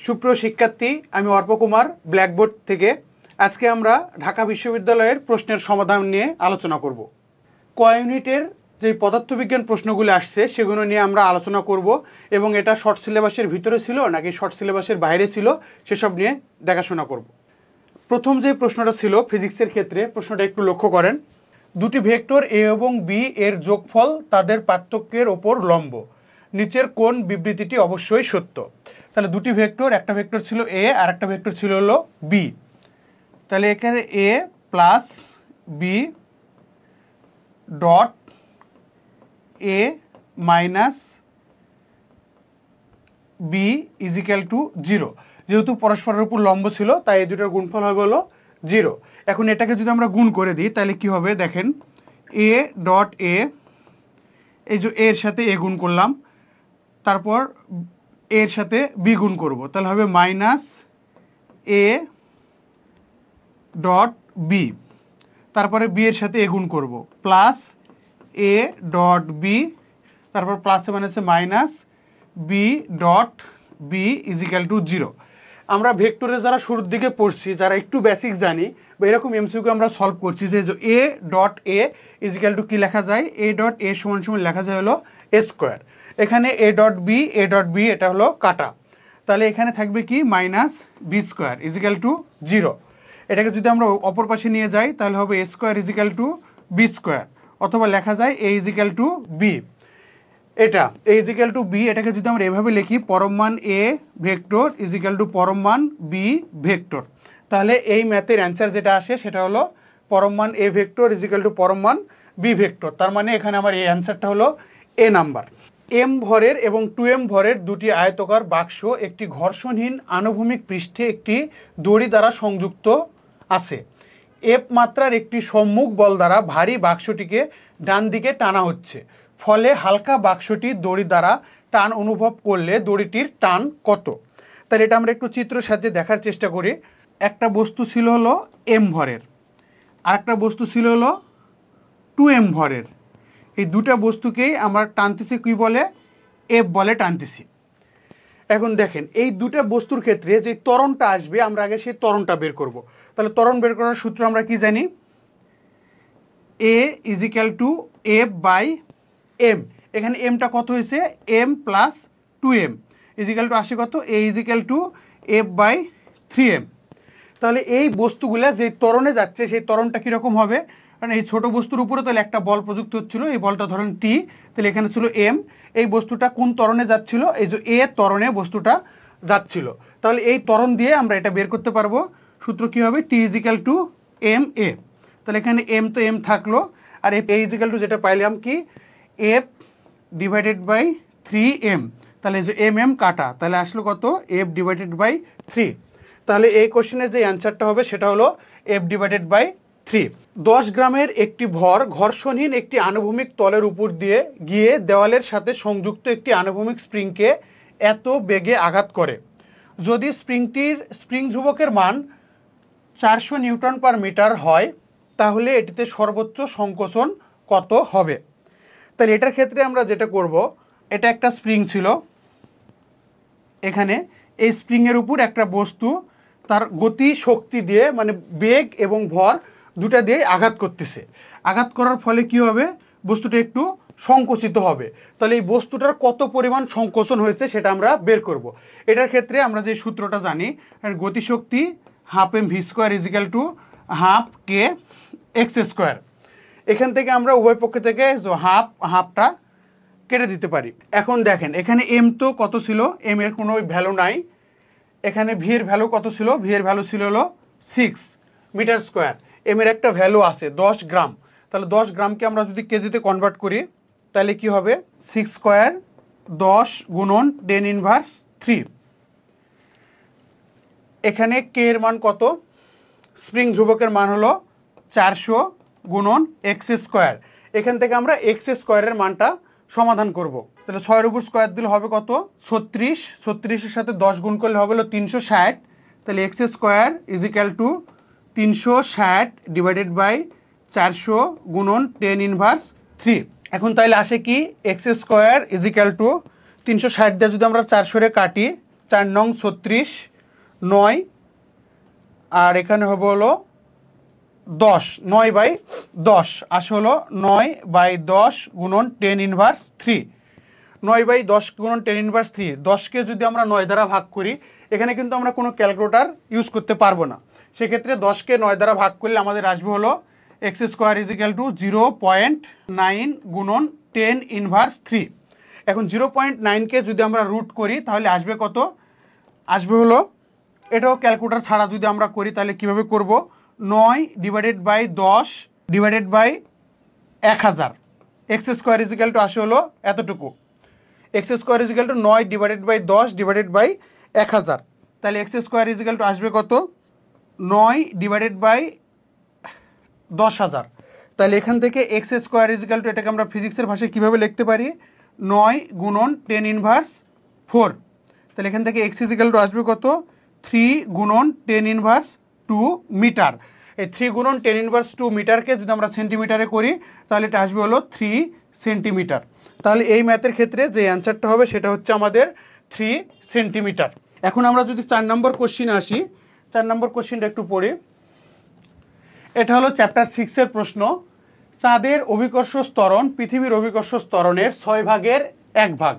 সুপ্রিয় শিক্ষার্থী, আমি অর্প কুমার ব্ল্যাকবোর্ড থেকে। আজকে আমরা ঢাকা বিশ্ববিদ্যালয়ের প্রশ্নের সমাধান নিয়ে আলোচনা করব। ক ইউনিটের যে পদার্থবিজ্ঞান প্রশ্নগুলো আসছে সেগুলো নিয়ে আমরা আলোচনা করব এবং এটা শর্ট সিলেবাসের ভিতরে ছিল নাকি শর্ট সিলেবাসের বাইরে ছিল সেসব নিয়ে দেখাশোনা করব। প্রথম যে প্রশ্নটা ছিল ফিজিক্সের ক্ষেত্রে, প্রশ্নটা একটু লক্ষ্য করেন। দুটি ভেক্টর এ এবং বি এর যোগফল তাদের পার্থক্যের ওপর লম্ব, নিচের কোন বিবৃতিটি অবশ্যই সত্য। তাহলে দুটি ভেক্টর, একটা ভেক্টর ছিল এ আর একটা ভেক্টর ছিল হলো বি। তাহলে এখানে A plus B dot A minus B is equal to 0। যেহেতু পরস্পরের উপর লম্ব ছিল তাই এই দুটোর গুণফল হবে হলো 0। এখন এটাকে যদি আমরা গুণ করে দিই তাহলে কি হবে দেখেন, এ ডট এ, এই যে এর সাথে এ গুণ করলাম, তারপর এর সাথে বি গুণ করব, তাহলে হবে মাইনাস এ ডট বি, তারপরে বি এর সাথে এ গুণ করব, প্লাস এ ডট বি, তারপর প্লাসে মাইনাসে minus B dot B is equal to 0। আমরা ভেক্টরে যারা শুরুর দিকে পড়ছি, যারা একটু বেসিক জানি বা এরকম এমসিকিউ আমরা সলভ করছি যে A dot A equal to কী লেখা যায়, এ ডট এ সমান সমান লেখা যায় হলো এ স্কোয়ার। এখানে এ ডট বি এটা হলো কাটা, তাহলে এখানে থাকবে কি minus B square is equal to 0। এটাকে যদি আমরা অপর পাশে নিয়ে যাই তাহলে হবে A square is equal to B square, অথবা লেখা যায় এ ইজিক্যাল টু বি। এটা এ ইজিক্যাল টু বি, এটাকে যদি আমরা এভাবে লিখি পরম মান এ ভেক্টর ইজিক্যাল টু পরম মান বি ভেক্টর, তাহলে এই ম্যাথের অ্যান্সার যেটা আসে সেটা হলো পরম মান এ ভেক্টর ইজিক্যাল টু পরম মান বি ভেক্টর। তার মানে এখানে আমার এই অ্যান্সারটা হলো এ নাম্বার। এম ভরের এবং 2m ভরের দুটি আয়তকার বাক্স একটি ঘর্ষণহীন আনুভূমিক পৃষ্ঠে একটি দড়ি দ্বারা সংযুক্ত আছে। এফ মাত্রার একটি সম্মুখ বল দ্বারা ভারী বাক্সটিকে ডান দিকে টানা হচ্ছে, ফলে হালকা বাক্সটি দড়ি দ্বারা টান অনুভব করলে দড়িটির টান কত। তাহলে এটা আমরা একটু চিত্র সাহায্যে দেখার চেষ্টা করি। একটা বস্তু ছিল হলো এম ভরের, আর একটা বস্তু ছিল হলো 2m ভরের। এই দুটা বস্তুকেই আমরা টানতেছি কী বলে, এফ বলে টানতেছি। এখন দেখেন এই দুটা বস্তুর ক্ষেত্রে যে ত্বরণটা আসবে আমরা আগে সেই ত্বরণটা বের করব। তাহলে ত্বরণ বের করার সূত্র আমরা কি জানি, A equal to F by M. এখানে এমটা কত হয়েছে, M plus 2m is equal to আসে কত, A equal to F by 3m। তাহলে এই বস্তুগুলা যে ত্বরণে যাচ্ছে সেই ত্বরণটা কীরকম হবে, কারণ এই ছোটো বস্তুর উপরে তাহলে একটা বল প্রযুক্ত হচ্ছিলো, এই বলটা ধরেন টি, তাহলে এখানে ছিল এম। এই বস্তুটা কোন ত্বরণে যাচ্ছিল, এই যে এ ত্বরণে বস্তুটা যাচ্ছিল, তাহলে এই ত্বরণ দিয়ে আমরা এটা বের করতে পারবো। সূত্র কী হবে, টি ইজিক্যাল টু এম এ। তাহলে এখানে এম তো এম থাকলো, আর এ ইজিক্যাল টু যেটা পাইলাম কি এফ ডিভাইডেড বাই 3m, তাহলে এই যে এম কাটা, তাহলে আসলো কত এফ ডিভাইডেড বাই 3। তাহলে এই কোশ্চেনের যে অ্যান্সারটা হবে সেটা হলো এফ ডিভাইডেড বাই 3। 10 গ্রামের একটি ভর ঘর্ষণহীন একটি আনুভূমিক তলের উপর দিয়ে গিয়ে দেওয়ালের সাথে সংযুক্ত একটি আনুভূমিক স্প্রিংকে এত বেগে আঘাত করে, যদি স্প্রিংটির স্প্রিং ধ্রুবকের মান 400 নিউটন পার মিটার হয় তাহলে এটিতে সর্বোচ্চ সংকোচন কত হবে। তাহলে এটার ক্ষেত্রে আমরা যেটা করব, এটা একটা স্প্রিং ছিল, এখানে এই স্প্রিংয়ের উপর একটা বস্তু তার গতি শক্তি দিয়ে মানে বেগ এবং ভর দুটা দিয়ে আঘাত করতেছে। আঘাত করার ফলে কি হবে, বস্তুটা একটু সংকুচিত হবে। তাহলে এই বস্তুটার কত পরিমাণ সংকোচন হয়েছে সেটা আমরা বের করব। এটার ক্ষেত্রে আমরা যে সূত্রটা জানি, গতিশক্তি half M V square is equal to half K X square. এখান থেকে আমরা উভয় পক্ষ থেকে হাফটা কেটে দিতে পারি। এখন দেখেন এখানে এম তো কত ছিল, এম এর কোনো ভ্যালু নাই। এখানে ভি এর ভ্যালু কত ছিল, ভি এর ভ্যালু ছিল হলো 6 মিটার স্কোয়ার। এম এর একটা ভ্যালু আছে 10 গ্রাম, তাহলে 10 গ্রামকে আমরা যদি কেজিতে কনভার্ট করি তাহলে কি হবে, 6 স্কোয়ার 10 গুণন 10 ইনভার্স 3। এখানে কে এর মান কত, স্প্রিং ধ্রুবকের মান হলো 400 গুণন এক্স স্কোয়ার। এখান থেকে আমরা এক্স স্কোয়ারের মানটা সমাধান করব। তাহলে 6 এর উপর স্কোয়ার দিলে হবে কত 36, 36-এর সাথে 10 গুণ করলে হবে হলো 360। তাহলে X square is equal to 360 divided by 400 গুণন 10 ইনভার্স 3। এখন তাহলে আসে কি এক্স স্কোয়ার ইজিক্যাল টু 360 দিয়ে যদি আমরা 400 কাটি 4 নং 36 9 আর এখানে হবে হলো 10 9/10 আসে হলো 9/10 গুণন 10 ইনভার্স 3 9/10 গুণন 10 ইনভার্স 3 10কে যদি আমরা 9 দ্বারা ভাগ করি এখানে কিন্তু আমরা কোনো ক্যালকুলেটর ইউজ করতে পারবো না সেক্ষেত্রে 10কে 9 দ্বারা ভাগ করলে আমাদের আসবে হলো x² = 0.9 গুণন 10 ইনভার্স 3 এখন 0.9কে যদি আমরা রুট করি তাহলে আসবে কত আসবে হলো এটাও ক্যালকুলেটর ছাড়া যদি আমরা করি তাহলে কিভাবে করব 9/10 / 1000 x² আসে হলো এতটুকু x² = 9/10 / 1000 তাহলে x² আসবে কত 9/10,000 তাহলে এখান থেকে x² এটাকে আমরা ফিজিক্সের ভাষায় কীভাবে লিখতে পারি 9 গুণন 10 ইনভার্স 4 তাহলে এখান থেকে x আসবে কত 3 গুণন 10 ইনভার্স 2 মিটার এই 3 গুণন 10 ইনভার্স 2 মিটারকে যদি আমরা সেন্টিমিটারে করি তাহলে এটা আসবে হলো 3 সেন্টিমিটার তাহলে এই ম্যাথের ক্ষেত্রে যে অ্যান্সারটা হবে সেটা হচ্ছে আমাদের 3 সেন্টিমিটার এখন আমরা যদি 4 নম্বর কোশ্চিনে আসি 4 নম্বর কোশ্চিনটা একটু পড়ি এটা হলো চ্যাপ্টার 6 এর প্রশ্ন চাঁদের অভিকর্ষ ত্বরণ পৃথিবীর অভিকর্ষ ত্বরণের 6 ভাগের 1 ভাগ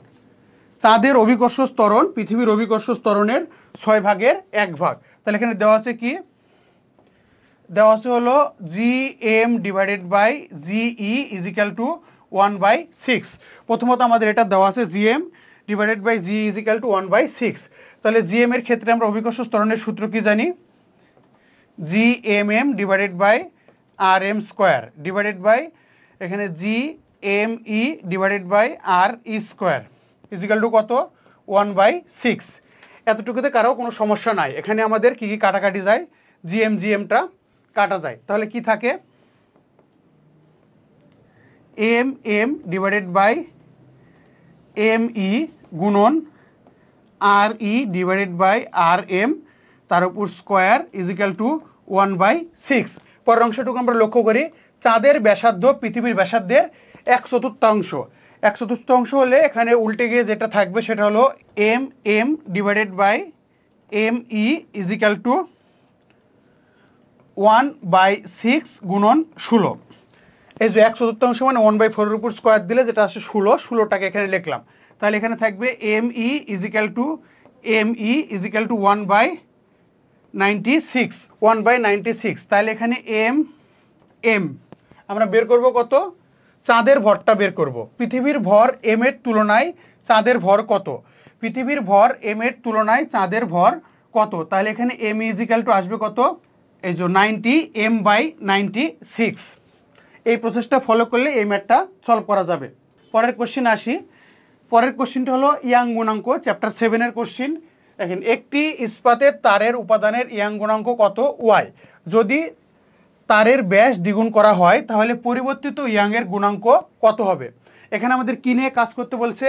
চাঁদের অভিকর্ষ ত্বরণ পৃথিবীর অভিকর্ষ ত্বরণের 6 ভাগের 1 ভাগ তাহলে এখানে দেওয়া আছে কি দেওয়া আছে হলো gm / ge = 1/6 প্রথমত আমাদের এটা দেওয়া আছে gm / ge = 1/6 তাহলে gm এর ক্ষেত্রে আমরা অভিকর্ষ ত্বরণের সূত্র কি জানি gmm / rm² এখানে gme / re² কত 1/6 এতটুকুতে কারো কোনো সমস্যা নাই এখানে আমাদের কি কি কাটাকাটি যায় gmটা কাটা যায় তাহলে কি থাকে mm / me গুণন re/rm তার উপর স্কোয়ার = 1/6 পরের অংশটুকু আমরা লক্ষ্য করি চাঁদের ব্যাসার্ধ পৃথিবীর ব্যাসার্ধের 1/4 1/4 হলে এখানে উল্টে গিয়ে যেটা থাকবে সেটা হলো mm / me = 1/6 গুণন 16 এই যে 1/4 মানে 1/4 এর উপর স্কোয়ার দিলে যেটা আসে 16টাকে এখানে লিখলাম তাহলে এখানে থাকবে me = 1/96 তাহলে এখানে m আমরা বের করব কত চাঁদের ভরটা বের করব পৃথিবীর ভর m এর তুলনায় চাঁদের ভর কত পৃথিবীর ভর m এর তুলনায় চাঁদের ভর কত তাহলে এখানে m আসবে কত এই যে 90 m/96 এই প্রসেসটা ফলো করলে এই ম্যাথটা সলভ করা যাবে পরের কোশ্চেন আসি পরের কোশ্চেনটা হলো ইয়াং গুণাঙ্ক চ্যাপ্টার 7 এর কোশ্চেন দেখেন একটি ইস্পাতের তারের উপাদানের ইয়াং গুণাঙ্ক কত y যদি তারের ব্যাস দ্বিগুণ করা হয় তাহলে পরিবর্তিত ইয়াংয়ের গুণাঙ্ক কত হবে এখানে আমাদের কি নিয়ে কাজ করতে বলছে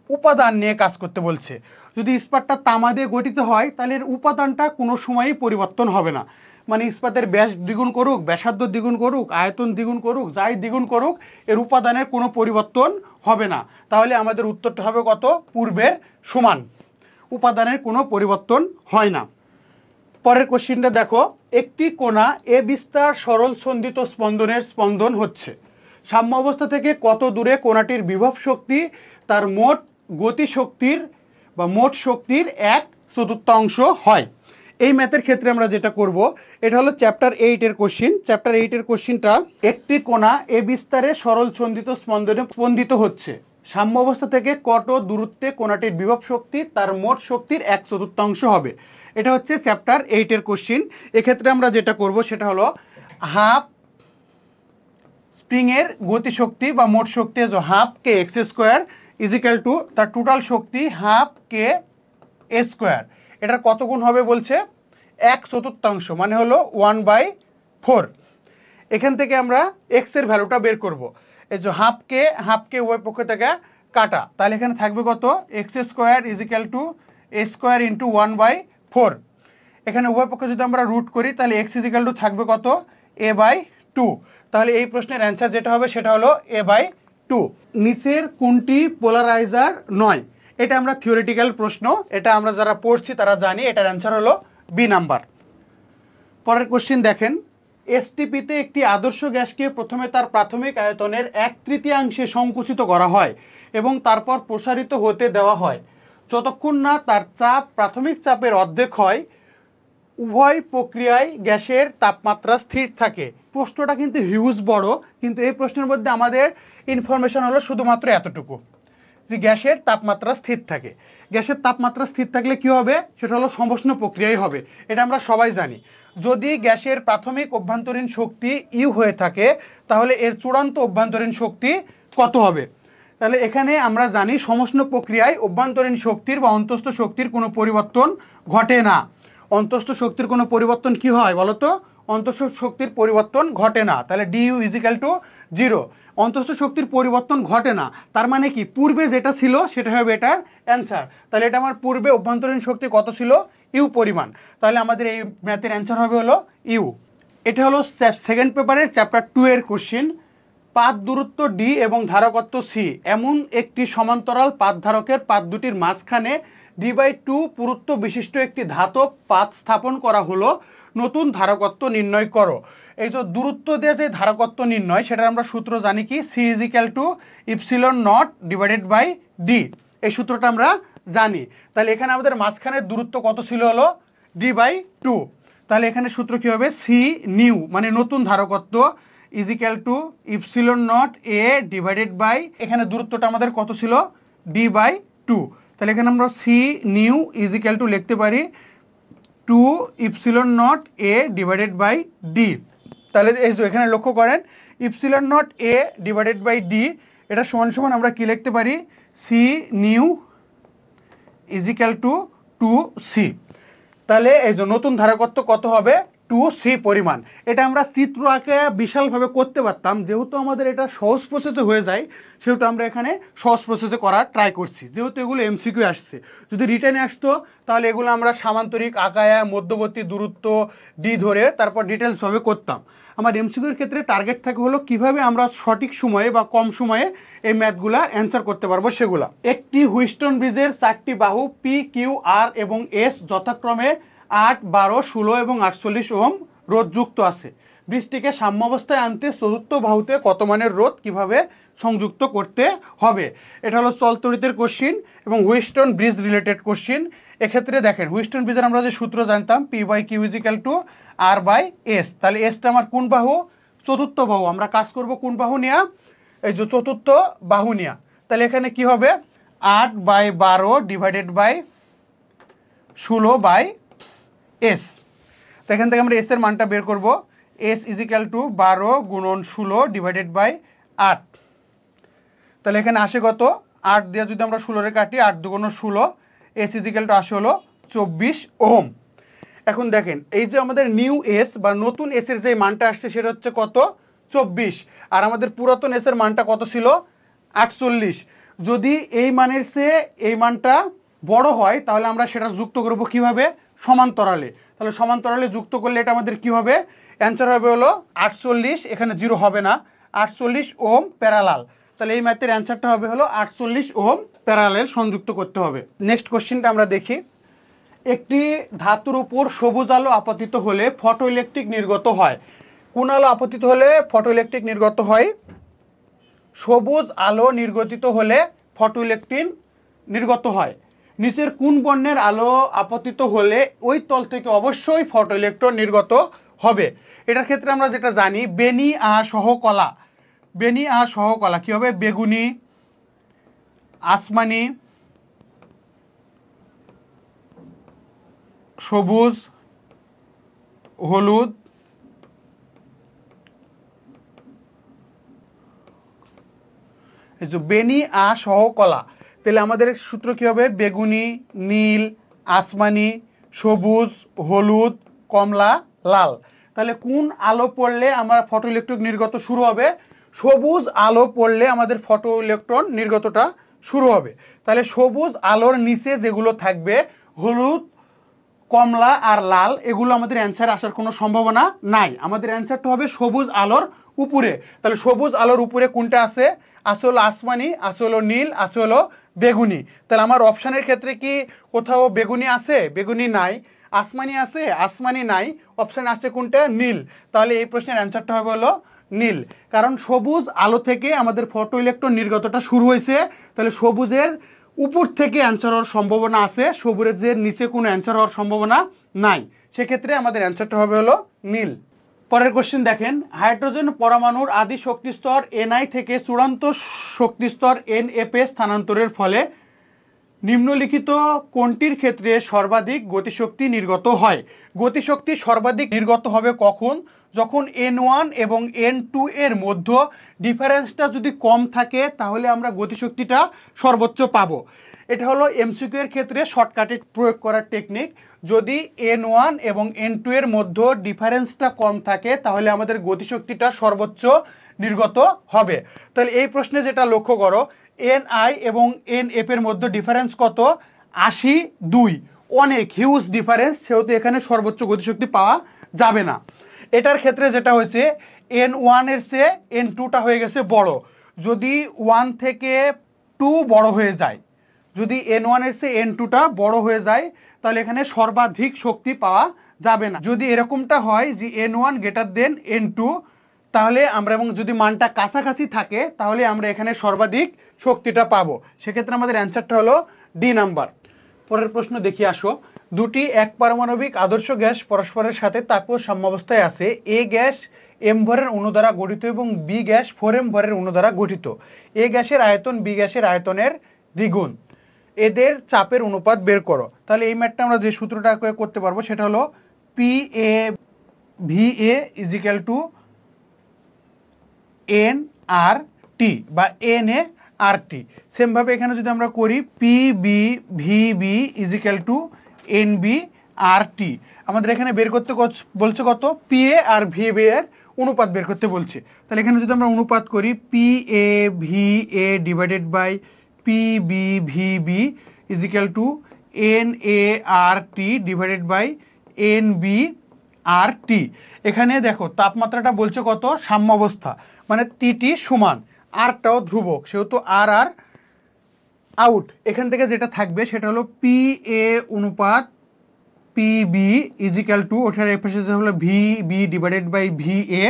উপাদান নিয়ে কাজ করতে বলছে যদি ইস্পাতটা তামা দিয়ে গঠিত হয় তাহলে এর উপাদানটা কোনো সময়ই পরিবর্তন হবে না মানে ইস্পাতের ব্যাস দ্বিগুণ করুক ব্যাসার্ধ দ্বিগুণ করুক আয়তন দ্বিগুণ করুক যাই দ্বিগুণ করুক এর উপাদানের কোনো পরিবর্তন হবে না তাহলে আমাদের উত্তরটা হবে কত পূর্বের সমান উপাদানের কোনো পরিবর্তন হয় না পরের কোশ্চেনটা দেখো একটি কণা এ বিস্তার সরল সন্ধিত স্পন্দনের স্পন্দন হচ্ছে সাম্য অবস্থা থেকে কত দূরে কণাটির বিভব শক্তি তার মোট গতি শক্তির বা মোট শক্তির 1/4 হয় এই ম্যাথের ক্ষেত্রে আমরা যেটা করব এটা হলো চ্যাপ্টার 8 এর কোশ্চেন চ্যাপ্টার 8 এর কোশ্চেনটা একটি কণা এ বিস্তারে সরল সন্ধিত স্পন্দনে স্পন্দিত হচ্ছে সাম্য অবস্থা থেকে কত দূরত্বে কণাটির বিভব শক্তি তার মোট শক্তির 1/4 হবে এটা হচ্ছে চ্যাপ্টার 8 এর কোশ্চেন এক্ষেত্রে আমরা যেটা করব সেটা হলো হাফ স্প্রিংয়ের গতিশক্তি বা মোট শক্তি হাফ কে x² তার টোটাল শক্তি হাফ কে a² এটার কত গুণ হবে বলছে 1/4 মানে হলো 1/4 এখান থেকে আমরা x এর ভ্যালুটা বের করব এই যে হাফকে উভয় পক্ষ থেকে কাটা তাহলে এখানে থাকবে কত x² a² × 1/4 এখানে উভয় পক্ষ যদি আমরা রুট করি তাহলে x থাকবে কত a/2 তাহলে এই প্রশ্নের অ্যান্সার যেটা হবে সেটা হলো a/2 নিচের কোনটি পোলারাইজার নয় এটা আমরা থিওরিটিক্যাল প্রশ্ন, এটা আমরা যারা পড়ছি তারা জানি, এটার অ্যান্সার হলো বি নাম্বার। পরের কোশ্চেন দেখেন, এসটিপিতে একটি আদর্শ গ্যাসকে প্রথমে তার প্রাথমিক আয়তনের 1/3 সংকুচিত করা হয় এবং তারপর প্রসারিত হতে দেওয়া হয় যতক্ষণ না তার চাপ প্রাথমিক চাপের অর্ধেক হয়। উভয় প্রক্রিয়ায় গ্যাসের তাপমাত্রা স্থির থাকে। প্রশ্নটা কিন্তু হিউজ বড়, কিন্তু এই প্রশ্নের মধ্যে আমাদের ইনফরমেশন হলো শুধুমাত্র এতটুকু যে গ্যাসের তাপমাত্রা স্থির থাকে। গ্যাসের তাপমাত্রা স্থির থাকলে কি হবে, সেটা হলো সমষ্ণ প্রক্রিয়াই হবে, এটা আমরা সবাই জানি। যদি গ্যাসের প্রাথমিক অভ্যন্তরীণ শক্তি ইউ হয়ে থাকে তাহলে এর চূড়ান্ত অভ্যন্তরীণ শক্তি কত হবে? তাহলে এখানে আমরা জানি সমষ্ণ প্রক্রিয়ায় অভ্যন্তরীণ শক্তির বা অন্তস্থ শক্তির কোনো পরিবর্তন ঘটে না। অন্তস্থ শক্তির কোনো পরিবর্তন কি হয় বলো তো? অন্তস্থ শক্তির পরিবর্তন ঘটে না। তাহলে ডিইউ ইজিক্যাল টু 0। অন্তস্থ শক্তির পরিবর্তন ঘটে না, তার মানে কি পূর্বে যেটা ছিল সেটা হবে এটার অ্যান্সার। তাহলে এটা আমার পূর্বে অভ্যন্তরীণ শক্তি কত ছিল? ইউ পরিমাণ। তাহলে আমাদের এই ম্যাথের অ্যান্সার হবে হলো ইউ। এটা হলো সেকেন্ড পেপারের চ্যাপ্টার 2 এর কোশ্চিন। পাত দূরত্ব ডি এবং ধারকত্ব সি, এমন একটি সমান্তরাল পাত ধারকের পাত দুটির মাঝখানে d/2 পুরুত্ব বিশিষ্ট একটি ধাতব পাত স্থাপন করা হলো, নতুন ধারকত্ব নির্ণয় করো। এই যে দূরত্ব দিয়ে যে ধারকত্ব নির্ণয়, সেটার আমরা সূত্র জানি কি? C is equal to epsilon naught divided by D, এই সূত্রটা আমরা জানি। তাহলে এখানে আমাদের মাঝখানের দূরত্ব কত ছিল? হলো d/2। তাহলে এখানে সূত্র কি হবে? সি নিউ মানে নতুন ধারকত্ব equal to epsilon naught A divided by, এখানে দূরত্বটা আমাদের কত ছিল? d/2। তাহলে এখানে আমরা সি নিউ ইজিক্যাল টু লিখতে পারি 2 epsilon naught A divided by D. তাহলে এই যে এখানে লক্ষ্য করেন epsilon naught A divided by D, এটা সমান সমান আমরা কি লিখতে পারি? C new equal to 2c। তাহলে এই যে নতুন ধারকত্ব কত হবে? 2c পরিমাণ। এটা আমরা চিত্র আঁকে বিশালভাবে করতে পারতাম, যেহেতু আমাদের এটা সহজ প্রসেসে হয়ে যায় সেহেতু আমরা এখানে সহজ প্রসেসে করার ট্রাই করছি, যেহেতু এগুলো এমসিকিউ আসছে। যদি রিটেনে আসতো তাহলে এগুলো আমরা সামান্তরিক আঁকায়া মধ্যবর্তী দূরত্ব ডি ধরে তারপর ডিটেলসভাবে করতাম। আমার এমসিকিউর ক্ষেত্রে টার্গেট থাকে হলো কিভাবে আমরা সঠিক সময়ে বা কম সময়ে এই ম্যাথগুলা অ্যান্সার করতে পারবো সেগুলা। একটি হুইস্টন ব্রিজের 4টি বাহু পি, কিউ, আর এবং এস যথাক্রমে 8, 12, 16 এবং 48 ওহম রোধ যুক্ত আছে। ব্রিজটিকে সাম্যাবস্থায় আনতে চতুর্থ বাহুতে কত মানের রোধ কিভাবে সংযুক্ত করতে হবে? এটা হলো চলতরিতের কোশ্চিন এবং হুইস্টন ব্রিজ রিলেটেড কোশ্চিন। এক্ষেত্রে দেখেন হুইস্টন ব্রিজের আমরা যে সূত্র জানতাম P/Q ইজিক্যাল টু R/S। তাহলে এসটা আমার কোন বাহু? চতুর্থ বাহু। আমরা কাজ করব কোন বাহু নিয়ে? এই যে চতুর্থ বাহু নিয়ে। তাহলে এখানে কি হবে? 8/12 ডিভাইডেড বাই 16/S। তো এখান থেকে আমরা এস এর মানটা বের করব। এস ইজিক্যাল টু 12 গুণন 16 ডিভাইডেড বাই 8। তাহলে এখানে আসে কত? 8 দিয়ে যদি আমরা 16 কাটি, 8 2 16, এস ইজিক্যাল টু আসে হলো 24 ওহম। এখন দেখেন এই যে আমাদের নিউ এস বা নতুন এস এর যে মানটা আসছে সেটা হচ্ছে কত? 24। আর আমাদের পুরাতন এস এর মানটা কত ছিল? 48। যদি এই মানের চেয়ে এই মানটা বড় হয় তাহলে আমরা সেটা যুক্ত করব কিভাবে? সমান্তরালে। তাহলে সমান্তরালে যুক্ত করলে এটা আমাদের কি হবে? অ্যান্সার হবে হলো 48, এখানে 0 হবে না, 48 ওহম প্যারালাল। তাহলে এই ম্যাথের অ্যান্সারটা হবে হলো 48 ওহম প্যারালাল সংযুক্ত করতে হবে। নেক্সট কোশ্চেনটা আমরা দেখি। একটি ধাতুর উপর সবুজ আলো আপতিত হলে ফটোইলেকট্রিক নির্গত হয়। কোন আলো আপতিত হলে ফটোইলেকট্রিক নির্গত হয়? সবুজ আলো নির্গতিত হলে ফটোইলেকট্রিক নির্গত হয়। নিচের কোন বর্ণের আলো আপতিত হলে ওই তল থেকে অবশ্যই ফটোইলেকট্রন নির্গত হবে? এটার ক্ষেত্রে আমরা যেটা জানি বেনি আর সহকলা, বেনি আর সহকলা কি হবে? বেগুনি, আসমানি, সবুজ, হলুদ, এই যে বেনি আ সহকলা। তাহলে আমাদের সূত্র কি হবে? বেগুনি, নীল, আসমানি, সবুজ, হলুদ, কমলা, লাল। তাহলে কোন আলো পড়লে আমার ফটো ইলেকট্রন নির্গত শুরু হবে? সবুজ আলো পড়লে আমাদের ফটো ইলেকট্রন নির্গতটা শুরু হবে। তাহলে সবুজ আলোর নিচে যেগুলো থাকবে হলুদ, কমলা আর লাল, এগুলো আমাদের অ্যান্সার আসার কোনো সম্ভাবনা নাই। আমাদের অ্যান্সারটা হবে সবুজ আলোর উপরে। তাহলে সবুজ আলোর উপরে কোনটা আছে? আছে হলো আসমানি, আছে হলো নীল, আছে হলো বেগুনি। তাহলে আমার অপশানের ক্ষেত্রে কি কোথাও বেগুনি আছে? বেগুনি নাই। আসমানি আছে? আসমানি নাই। অপশানে আসছে কোনটা? নীল। তাহলে এই প্রশ্নের অ্যান্সারটা হবে হলো নীল। কারণ সবুজ আলো থেকে আমাদের ফটো ইলেকট্রন নির্গতটা শুরু হয়েছে। তাহলে সবুজের উপর থেকে অ্যান্সার হওয়ার সম্ভাবনা আছে, সবুজের নিচে কোনো অ্যান্সার হওয়ার সম্ভাবনা নাই। সেক্ষেত্রে আমাদের অ্যান্সারটা হবে হলো নীল। পরের কোশ্চেন দেখেন, হাইড্রোজেন পরমাণুর আদি শক্তিস্তর Ni থেকে চূড়ান্ত শক্তিস্তর Nf এ স্থানান্তরের ফলে নিম্নলিখিত কোনটির ক্ষেত্রে সর্বাধিক গতিশক্তি নির্গত হয়? গতিশক্তি সর্বাধিক নির্গত হবে কখন? যখন N1 এবং N2 এর মধ্যে ডিফারেন্সটা যদি কম থাকে তাহলে আমরা গতিশক্তিটা সর্বোচ্চ পাবো। এটা হলো এমসিকিউ এর ক্ষেত্রে শর্টকাটে প্রয়োগ করার টেকনিক। যদি N1 এবং N2 এর মধ্যে ডিফারেন্সটা কম থাকে তাহলে আমাদের গতিশক্তিটা সর্বোচ্চ নির্গত হবে। তাহলে এই প্রশ্নে যেটা লক্ষ্য করো, Ni এবং Nf এর মধ্যে ডিফারেন্স কত? 82। অনেক হিউজ ডিফারেন্স, সেহেতু এখানে সর্বোচ্চ গতিশক্তি পাওয়া যাবে না। এটার ক্ষেত্রে যেটা হয়েছে, N1 এর চেয়ে N2টা হয়ে গেছে বড়। যদি 1 থেকে 2 বড় হয়ে যায়, যদি N1 এর চেয়ে N2টা বড় হয়ে যায় তাহলে এখানে সর্বাধিক শক্তি পাওয়া যাবে না। যদি এরকমটা হয় যে N1 গ্রেটার দেন N2, তাহলে আমরা, এবং যদি মানটা কাছাকাছি থাকে তাহলে আমরা এখানে সর্বাধিক শক্তিটা পাবো। সেক্ষেত্রে আমাদের অ্যান্সারটা হলো ডি নাম্বার। পরের প্রশ্ন দেখি আসো। দুটি এক পারমাণবিক আদর্শ গ্যাস পরস্পরের সাথে তাপীয় সাম্যাবস্থায় আছে। এ গ্যাস M ভরের অণু দ্বারা গঠিত এবং বি গ্যাস 4M ভরের অণু দ্বারা গঠিত। এ গ্যাসের আয়তন বি গ্যাসের আয়তনের দ্বিগুণ। এদের চাপের অনুপাত বের করো। তাহলে এই ম্যাথটা আমরা যে সূত্রটা করতে পারবো সেটা হলো PA VA equal to NRT বা NART। সেমভাবে এখানে যদি আমরা করি PB VB equal to NBRT, আমাদের এখানে বের করতে বলছে কত? PA আর VB এর অনুপাত বের করতে বলছে। তাহলে এখানে যদি আমরা অনুপাত করি PA VA divided by PB VB equal to NART divided by NBRT। এখানে দেখো তাপমাত্রাটা বলছে কত? সাম্যাবস্থা, মানে টিটি সমান, আরটাও ধ্রুবক, সেহেতু আর আর আউট। এখান থেকে যেটা থাকবে সেটা হলো PA অনুপাত PB ইজিক্যাল টু, ওঠার এপাশে হলো VB ডিভাইডেড বাই VA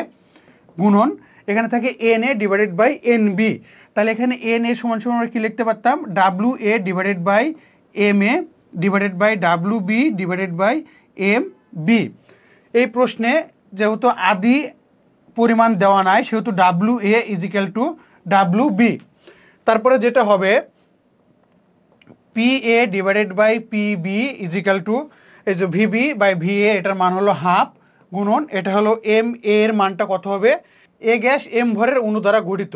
গুণন, এখানে থাকে NA ডিভাইডেড বাই NB। তাহলে এখানে NA সমান সমান আমরা কী লিখতে পারতাম? WA divided by MA divided by WB divided by MB। এই প্রশ্নে যেহেতু আদি পরিমাণ দেওয়া নাই সেহেতু WA ইজিক্যাল টু WB। তারপরে যেটা হবে PA divided by PB equal to, এই যে VB বাই VA এটার মান হলো হাফ, গুণন এটা হলো MA এর মানটা কত হবে? এ গ্যাস M ভরের অণু দ্বারা গঠিত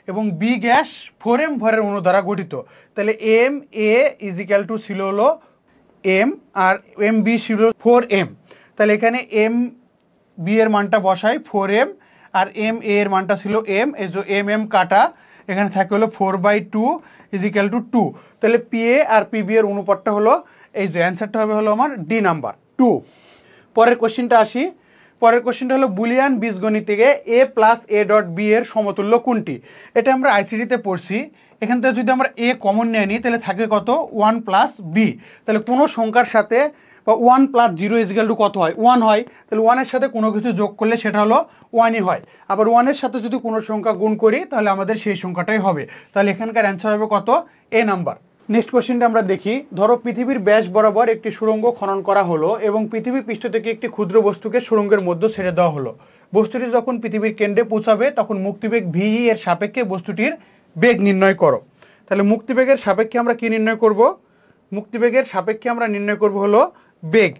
এবং বি গ্যাস 4M ভরের অণু দ্বারা গঠিত। তাহলে MA ইজিক্যাল টু ছিল হলো M আর MB ছিল 4M। তাহলে এখানে MB এর মানটা বসাই 4M আর MA এর মানটা ছিল M, এই যে MM কাটা, এখানে থাকে হলো 4/2 ইজিক্যাল টু 2। তাহলে PA আর PB এর অনুপাতটা হলো, এই যে অ্যান্সারটা হবে হলো আমার ডি নাম্বার 2। পরের কোশ্চেনটা আসি। পরের কোশ্চেনটা হলো বুলিয়ান বীজগণিত থেকে A plus A dot B এর সমতুল্য কোনটি? এটা আমরা আইসিডিতে পড়ছি। এখান থেকে যদি আমরা A কমন নিয়ে নিই তাহলে থাকে কত? 1 প্লাস B। তাহলে কোনো সংখ্যার সাথে বা 1 প্লাস 0 ইজিক্যাল টু কত হয়? 1 হয়। তাহলে 1 এর সাথে কোনো কিছু যোগ করলে সেটা হলো 1ই হয়। আবার 1 এর সাথে যদি কোনো সংখ্যা গুণ করি তাহলে আমাদের সেই সংখ্যাটাই হবে। তাহলে এখানকার অ্যান্সার হবে কত? A number. নেক্সট কোশ্চেনটা আমরা দেখি। ধরো পৃথিবীর ব্যাস বরাবর একটি সুড়ঙ্গ খনন করা হলো এবং পৃথিবীর পৃষ্ঠ থেকে একটি ক্ষুদ্র বস্তুকে সুড়ঙ্গের মধ্যে ছেড়ে দেওয়া হলো। বস্তুটি যখন পৃথিবীর কেন্দ্রে পৌঁছাবে তখন মুক্তিবেগ VE এর সাপেক্ষে বস্তুটির বেগ নির্ণয় করো। তাহলে মুক্তিবেগের সাপেক্ষে আমরা কি নির্ণয় করব? মুক্তিবেগের সাপেক্ষে আমরা নির্ণয় করব হলো বেগ।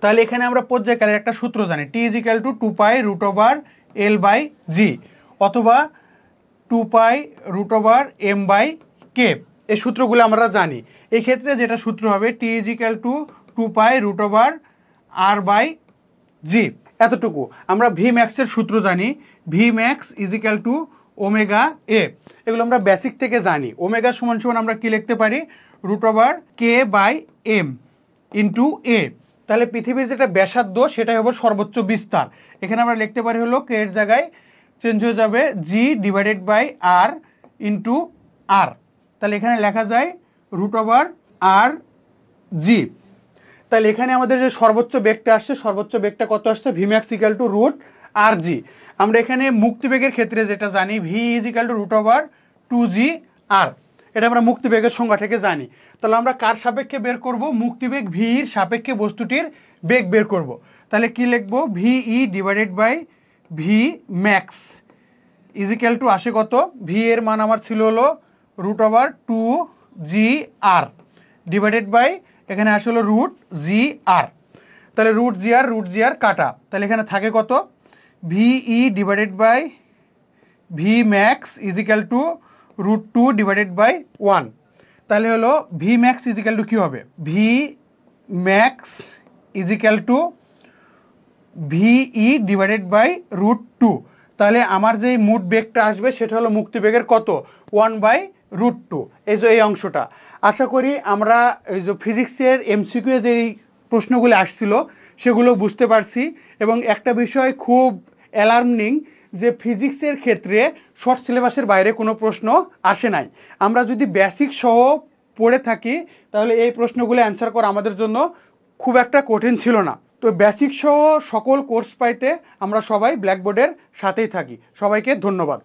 তাহলে এখানে আমরা পর্যায়কালের একটা সূত্র জানি, T ইজিক্যাল টু 2π√L/g অথবা 2π√M/k। এই সূত্রগুলো আমরা জানি। এই ক্ষেত্রে যেটা সূত্র হবে T ইজিক্যাল টু 2π√R/g। এতটুকু আমরা Vmax-এর সূত্র জানি, Vmax equal to omega A। এগুলো আমরা বেসিক থেকে জানি। ওমেগা সমান সমান আমরা কি লিখতে পারি? √K/M into A। তাহলে পৃথিবীর যেটা ব্যাসার্ধ সেটাই হবে সর্বোচ্চ বিস্তার। এখানে আমরা লিখতে পারি হলো K এর জায়গায় চেঞ্জ হয়ে যাবে G divided by R into R, তাহলে এখানে লেখা যায় রুট ওভার আর জি। তাহলে এখানে আমাদের যে সর্বোচ্চ বেগটা আসছে, সর্বোচ্চ বেগটা কত আসছে, V max equal to root R G. আমরা এখানে মুক্তিবেগের ক্ষেত্রে যেটা জানি, V is equal to root over 2g R, এটা আমরা মুক্তিবেগের সংজ্ঞা থেকে জানি। তাহলে আমরা কার সাপেক্ষে বের করব, মুক্তিবেগ ভির সাপেক্ষে বস্তুটির বেগ বের করব। তাহলে কি লিখব, V E divided by V max is equal to আসে কত, ভি এর মান আমার ছিল হলো রুট ওভার 2g আর ডিভাইডেড বাই এখানে আসলে রুট জি আর। তাহলে রুট জি আর কাটা, তাহলে এখানে থাকে কত, V e divided by V max is equal to root 2 divided by 1। তাহলে হলো V max is equal to কী হবে, V max is equal to V e divided by root 2। তাহলে আমার যেই মোট বেগটা আসবে সেটা হলো মুক্তিবেগের কত, 1/√2। এই যে এই অংশটা আশা করি আমরা এই যে ফিজিক্সের এমসিকিউ যেই প্রশ্নগুলো আসছিল সেগুলো বুঝতে পারছি। এবং একটা বিষয় খুব অ্যালার্মিং যে ফিজিক্সের ক্ষেত্রে শর্ট সিলেবাসের বাইরে কোনো প্রশ্ন আসে নাই। আমরা যদি বেসিক সহ পড়ে থাকি তাহলে এই প্রশ্নগুলো অ্যান্সার করা আমাদের জন্য খুব একটা কঠিন ছিল না। তো বেসিক সহ সকল কোর্স পাইতে আমরা সবাই ব্ল্যাকবোর্ডের সাথেই থাকি। সবাইকে ধন্যবাদ।